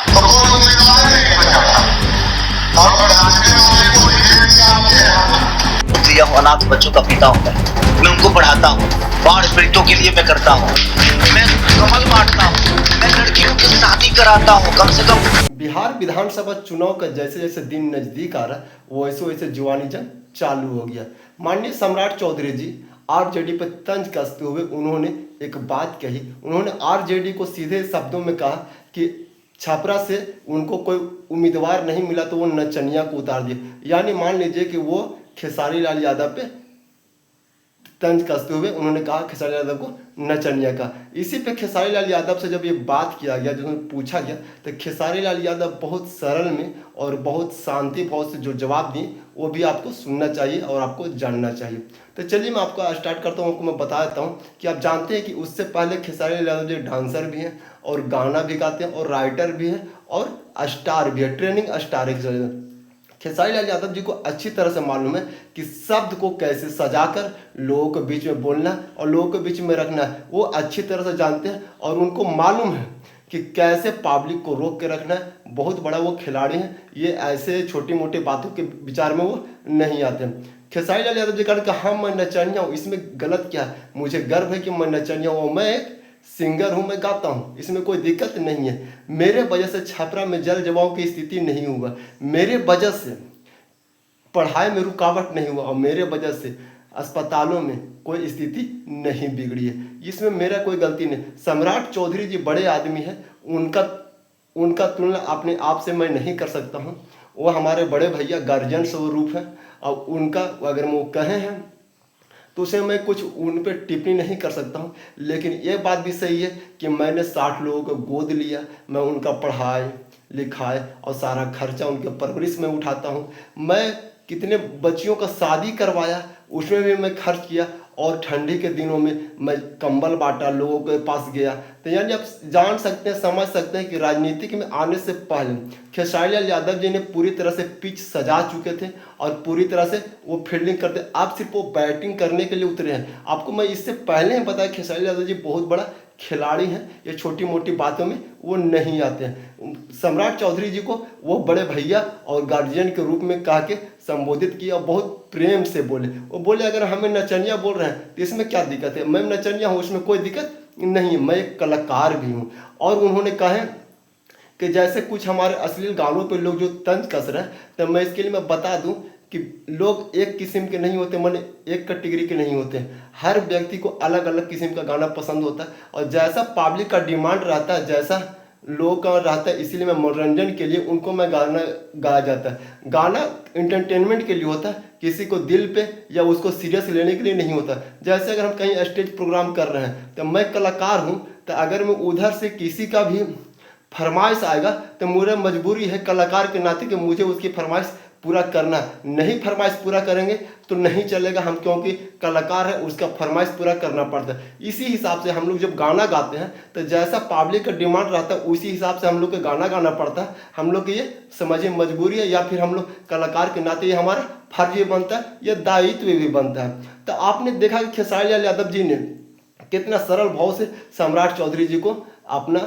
तो कोई उम्मीदवार नहीं बन जाता। और पढ़ाने वाले को विदेश आपके यह अनाथ बच्चों का पिता होता है। मैं उनको पढ़ाता हूँ, बाढ़ पीड़ितों के लिए मैं करता हूँ, मैं कमल बांटता हूँ, मैं लड़कियों की शादी कराता हूँ। कम से कम बिहार विधानसभा चुनाव का जैसे जैसे दिन नजदीक आ रहा वैसे वैसे जुआनी जंग चालू हो गया। माननीय सम्राट चौधरी जी आरजेडी पर तंज कसते हुए उन्होंने एक बात कही। उन्होंने आरजेडी को सीधे शब्दों में कहा कि छपरा से उनको कोई उम्मीदवार नहीं मिला तो वो नचनिया को उतार दिए। यानी मान लीजिए कि वो खेसारी लाल यादव पे तंज कसते हुए उन्होंने कहा खेसारी यादव को नचनिया का। इसी पे खेसारी लाल यादव से जब ये बात किया गया, जब पूछा गया, तो खेसारी लाल यादव बहुत सरल में और बहुत शांति भाव से जो जवाब दिए वो भी आपको सुनना चाहिए और आपको जानना चाहिए। तो चलिए मैं आपको स्टार्ट करता हूँ। आपको मैं बता देता हूँ कि आप जानते हैं कि उससे पहले खेसारी लाल यादव जी डांसर भी हैं और गाना भी गाते हैं और राइटर भी हैं और स्टार भी है, ट्रेनिंग स्टार है। खेसारी लाल यादव जी को अच्छी तरह से मालूम है कि शब्द को कैसे सजाकर लोगों के बीच में बोलना और लोगों के बीच में रखना है, वो अच्छी तरह से जानते हैं और उनको मालूम है कि कैसे पब्लिक को रोक के रखना है। बहुत बड़ा वो खिलाड़ी हैं, ये ऐसे छोटी मोटी बातों के विचार में वो नहीं आते हैं। खेसारी लाल यादव जी कहते हैं हाँ मैं नचनिया हूँ, इसमें गलत क्या है? मुझे गर्व है कि मैं नचनिया हूँ, मैं एक सिंगर हूँ, मैं गाता हूँ, इसमें कोई दिक्कत नहीं है। मेरे वजह से छपरा में जल जमाव की स्थिति नहीं हुआ, मेरे वजह से पढ़ाई में रुकावट नहीं हुआ और मेरे वजह से अस्पतालों में कोई स्थिति नहीं बिगड़ी है, इसमें मेरा कोई गलती नहीं। सम्राट चौधरी जी बड़े आदमी हैं, उनका तुलना अपने आप से मैं नहीं कर सकता हूँ। वो हमारे बड़े भैया गार्जियन स्वरूप हैं और उनका अगर वो कहे हैं तो उसे मैं कुछ उन पर टिप्पणी नहीं कर सकता हूँ। लेकिन ये बात भी सही है कि मैंने 60 लोगों को गोद लिया, मैं उनका पढ़ाई लिखाई और सारा खर्चा उनके परवरिश में उठाता हूँ। मैं कितने बच्चियों का शादी करवाया उसमें भी मैं खर्च किया और ठंडी के दिनों में मैं कंबल बांटा, लोगों के पास गया। तो यानी आप जान सकते हैं, समझ सकते हैं कि राजनीतिक में आने से पहले खेसारी लाल यादव जी ने पूरी तरह से पिच सजा चुके थे और पूरी तरह से वो फील्डिंग करते, आप सिर्फ वो बैटिंग करने के लिए उतरे हैं। आपको मैं इससे पहले ही बताया खेसारी यादव जी बहुत बड़ा खिलाड़ी हैं, ये छोटी मोटी बातों में वो नहीं आते हैं। सम्राट चौधरी जी को वो बड़े भैया और गार्जियन के रूप में कह के संबोधित किया और बहुत प्रेम से बोले। वो बोले अगर हमें नचनिया बोल रहे हैं तो इसमें क्या दिक्कत है? मैं नचनिया हूँ, उसमें कोई दिक्कत नहीं, मैं एक कलाकार भी हूँ। और उन्होंने कहा कि जैसे कुछ हमारे अश्लील गानों पे लोग जो तंज कस रहे हैं, तो मैं इसके लिए मैं बता दूं कि लोग एक किस्म के नहीं होते, माने एक कैटेगरी के नहीं होते। हर व्यक्ति को अलग अलग किस्म का गाना पसंद होता है और जैसा पब्लिक का डिमांड रहता है, जैसा लोगों का रहता है, इसीलिए मैं मनोरंजन के लिए उनको मैं गाना गाया जाता है। गाना इंटरटेनमेंट के लिए होता है, किसी को दिल पे या उसको सीरियस लेने के लिए नहीं होता। जैसे अगर हम कहीं स्टेज प्रोग्राम कर रहे हैं तो मैं कलाकार हूँ, तो अगर मैं उधर से किसी का भी फरमाइश आएगा तो मुझे मजबूरी है कलाकार के नाते कि मुझे उसकी फरमाइश पूरा करना। नहीं फरमाइश पूरा करेंगे तो नहीं चलेगा, हम क्योंकि कलाकार है उसका फरमाइश पूरा करना पड़ता है। इसी हिसाब से हम लोग जब गाना गाते हैं तो जैसा पब्लिक का डिमांड रहता है उसी हिसाब से हम लोग को गाना गाना पड़ता है। हम लोग की ये समझिए मजबूरी है या फिर हम लोग कलाकार के नाते ये हमारा फर्ज भी बनता है, यह दायित्व भी बनता है। तो आपने देखा कि खेसारी लाल यादव जी ने कितना सरल भाव से सम्राट चौधरी जी को अपना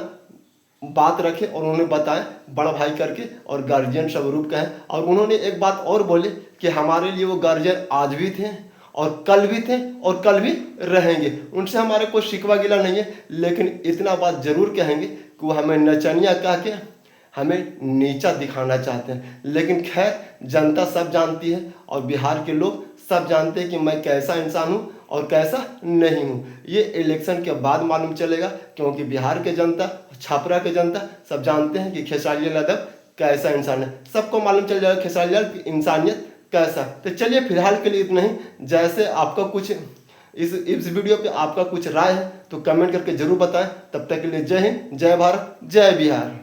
बात रखे और उन्होंने बताया बड़ा भाई करके और गार्जियन स्वरूप का है। और उन्होंने एक बात और बोले कि हमारे लिए वो गार्जियन आज भी थे और कल भी थे और कल भी रहेंगे, उनसे हमारे कोई शिकवा गिला नहीं है। लेकिन इतना बात जरूर कहेंगे कि वो हमें नचनिया कह के हमें नीचा दिखाना चाहते हैं। लेकिन खैर जनता सब जानती है और बिहार के लोग सब जानते हैं कि मैं कैसा इंसान हूँ और कैसा नहीं हूँ। ये इलेक्शन के बाद मालूम चलेगा, क्योंकि बिहार के जनता, छपरा के जनता सब जानते हैं कि खेसारी लाल यादव कैसा इंसान है। सबको मालूम चल जाएगा खेसारी लाल की इंसानियत कैसा। तो चलिए फिलहाल के लिए इतना ही। जैसे आपका कुछ इस वीडियो पे आपका कुछ राय है तो कमेंट करके जरूर बताएं। तब तक के लिए जय हिंद, जय भारत, जय बिहार।